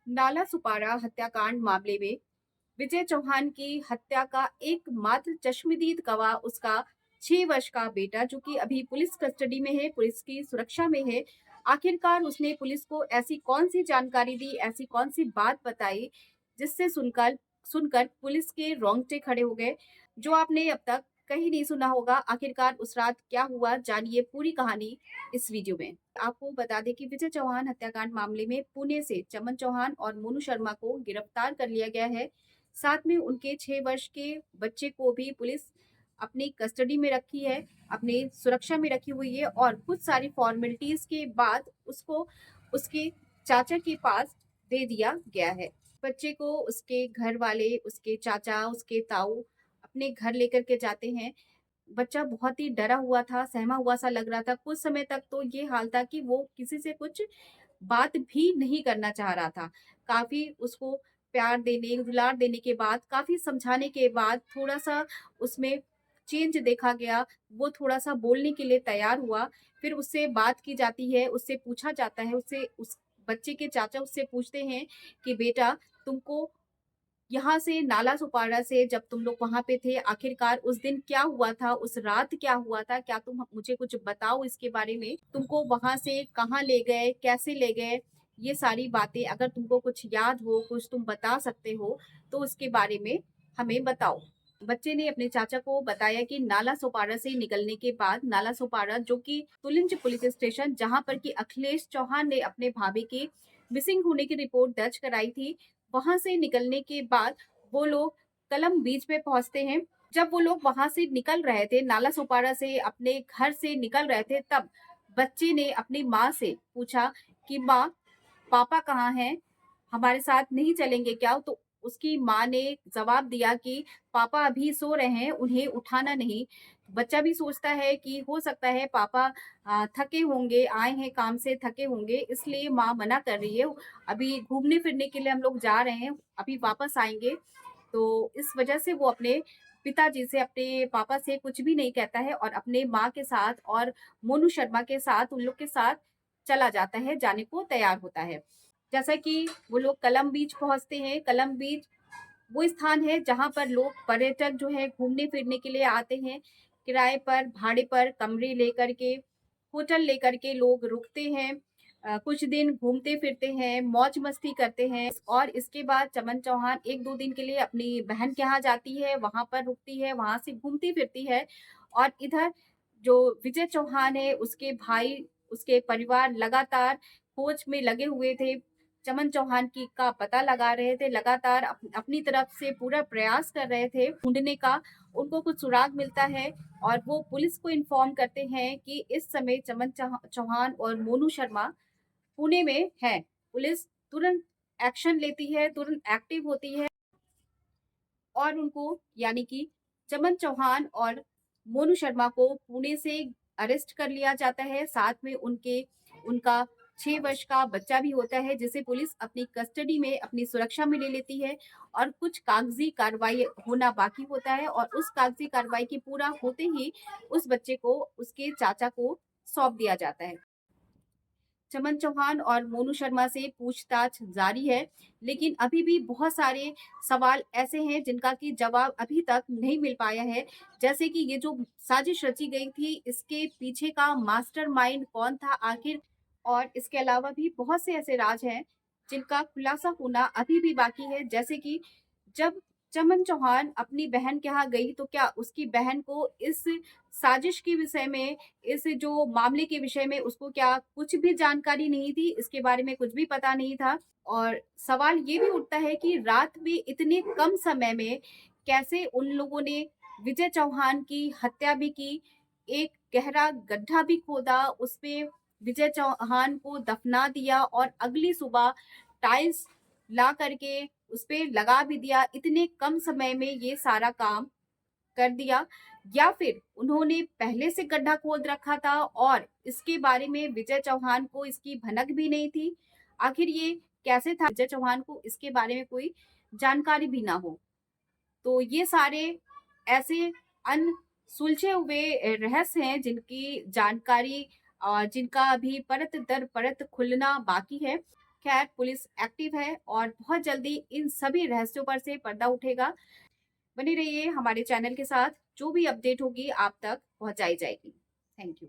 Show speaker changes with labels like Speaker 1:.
Speaker 1: नाला सुपारा हत्याकांड मामले में विजय चौहान की हत्या का एकमात्र चश्मदीद गवाह उसका 6 वर्ष का बेटा, जो कि अभी पुलिस कस्टडी में है, पुलिस की सुरक्षा में है। आखिरकार उसने पुलिस को ऐसी कौन सी जानकारी दी, ऐसी कौन सी बात बताई, जिससे सुनकर सुनकर पुलिस के रोंगटे खड़े हो गए, जो आपने अब तक कहीं नहीं सुना होगा। आखिरकार उस रात क्या हुआ, जानिए पूरी कहानी इस वीडियो में। आपको बता दें कि विजय चौहान हत्याकांड मामले में पुणे से चमन चौहान और मोनू शर्मा को गिरफ्तार कर लिया गया है। साथ में उनके 6 वर्ष के बच्चे को भी पुलिस अपनी कस्टडी में रखी है, अपनी सुरक्षा में रखी हुई है, और कुछ सारी फॉर्मेलिटीज के बाद उसको उसके चाचा के पास दे दिया गया है। बच्चे को उसके घर वाले, उसके चाचा, उसके ताऊ अपने घर लेकर के जाते हैं। बच्चा बहुत ही डरा हुआ था, सहमा हुआ सा लग रहा था। कुछ समय तक तो ये हाल था कि वो किसी से कुछ बात भी नहीं करना चाह रहा था। काफ़ी उसको प्यार देने, दुलार देने के बाद, काफ़ी समझाने के बाद थोड़ा-सा उसमें चेंज देखा गया। वो थोड़ा-सा बोलने के लिए तैयार हुआ। फिर उससे बात की जाती है, उससे पूछा जाता है, उससे उस बच्चे के चाचा उससे पूछते हैं कि बेटा, तुमको यहाँ से नाला सुपारा से जब तुम लोग वहाँ पे थे, आखिरकार उस दिन क्या हुआ था? उस रात क्या हुआ था? क्या तुम मुझे कुछ बताओ इसके बारे में? तुमको वहाँ से कहाँ ले गए? कैसे ले गए? ये सारी बातें अगर तुमको कुछ याद हो, कुछ तुम बता सकते हो, तो उसके बारे में हमें बताओ। बच्चे ने अपने चाचा को बताया कि नाला सोपारा से निकलने के बाद, नाला सोपारा जो कि तुलिंज पुलिस स्टेशन, जहाँ पर कि अखिलेश चौहान ने अपने भाभी की मिसिंग होने की रिपोर्ट दर्ज कराई थी, वहां से निकलने के बाद वो लोग कलम बीच में पहुंचते हैं। जब वो लोग वहां से निकल रहे थे, नाला सोपारा से अपने घर से निकल रहे थे, तब बच्चे ने अपनी माँ से पूछा कि माँ, पापा कहाँ हैं? हमारे साथ नहीं चलेंगे क्या? तो उसकी माँ ने जवाब दिया कि पापा अभी सो रहे हैं, उन्हें उठाना नहीं। बच्चा भी सोचता है कि हो सकता है पापा थके होंगे, आए हैं काम से, थके होंगे, इसलिए माँ मना कर रही है। अभी घूमने फिरने के लिए हम लोग जा रहे हैं, अभी वापस आएंगे। तो इस वजह से वो अपने पिताजी से, अपने पापा से कुछ भी नहीं कहता है, और अपने माँ के साथ और मोनू शर्मा के साथ, उन लोग के साथ चला जाता है, जाने को तैयार होता है। जैसा कि वो लोग कलम बीच पहुंचते हैं। कलम बीच वो स्थान है जहां पर लोग, पर्यटक जो है, घूमने फिरने के लिए आते हैं। किराए पर, भाड़े पर कमरे लेकर के, होटल लेकर के लोग रुकते हैं। कुछ दिन घूमते फिरते हैं, मौज मस्ती करते हैं, और इसके बाद चमन चौहान 1-2 दिन के लिए अपनी बहन के यहाँ जाती है, वहां पर रुकती है, वहां से घूमती फिरती है। और इधर जो विजय चौहान है, उसके भाई, उसके परिवार लगातार खोज में लगे हुए थे, चमन चौहान की का पता लगा रहे थे, लगातार अपनी तरफ से पूरा प्रयास कर रहे थे ढूंढने का। उनको कुछ सुराग मिलता है और वो पुलिस को इन्फॉर्म करते हैं कि इस समय चमन चौहान और मोनू शर्मा पुणे में है। पुलिस तुरंत एक्शन लेती है, तुरंत एक्टिव होती है, और उनको, यानी कि चमन चौहान और मोनू शर्मा को पुणे से अरेस्ट कर लिया जाता है। साथ में उनका 6 वर्ष का बच्चा भी होता है, जिसे पुलिस अपनी कस्टडी में, अपनी सुरक्षा में ले लेती है। और कुछ कागजी कार्रवाई होना बाकी होता है, और उस कागजी कार्रवाई की पूरा होते ही उस बच्चे को उसके चाचा को सौंप दिया जाता है। चमन चौहान और मोनू शर्मा से पूछताछ जारी है, लेकिन अभी भी बहुत सारे सवाल ऐसे हैं जिनका कि जवाब अभी तक नहीं मिल पाया है। जैसे कि ये जो साजिश रची गई थी, इसके पीछे का मास्टरमाइंड कौन था आखिर? और इसके अलावा भी बहुत से ऐसे राज हैं जिनका खुलासा होना अभी भी बाकी है। जैसे कि जब चमन चौहान अपनी बहन के यहाँ गई, तो क्या उसकी बहन को इस साजिश के विषय में, इस जो मामले के विषय में, उसको क्या कुछ भी जानकारी नहीं थी? इसके बारे में कुछ भी पता नहीं था। और सवाल ये भी उठता है कि रात में इतने कम समय में कैसे उन लोगों ने विजय चौहान की हत्या भी की, एक गहरा गड्ढा भी खोदा, उसपे विजय चौहान को दफना दिया, और अगली सुबह टाइल्स ला करके उसपे लगा भी दिया। इतने कम समय में ये सारा काम कर दिया, या फिर उन्होंने पहले से गड्ढा खोद रखा था और इसके बारे में विजय चौहान को इसकी भनक भी नहीं थी? आखिर ये कैसे था विजय चौहान को इसके बारे में कोई जानकारी भी ना हो? तो ये सारे ऐसे सुलझे हुए रहस्य हैं जिनकी जानकारी, जिनका अभी परत दर परत खुलना बाकी है। खैर, पुलिस एक्टिव है और बहुत जल्दी इन सभी रहस्यों पर से पर्दा उठेगा। बने रहिए हमारे चैनल के साथ, जो भी अपडेट होगी आप तक पहुंचाई जाएगी। Thank you.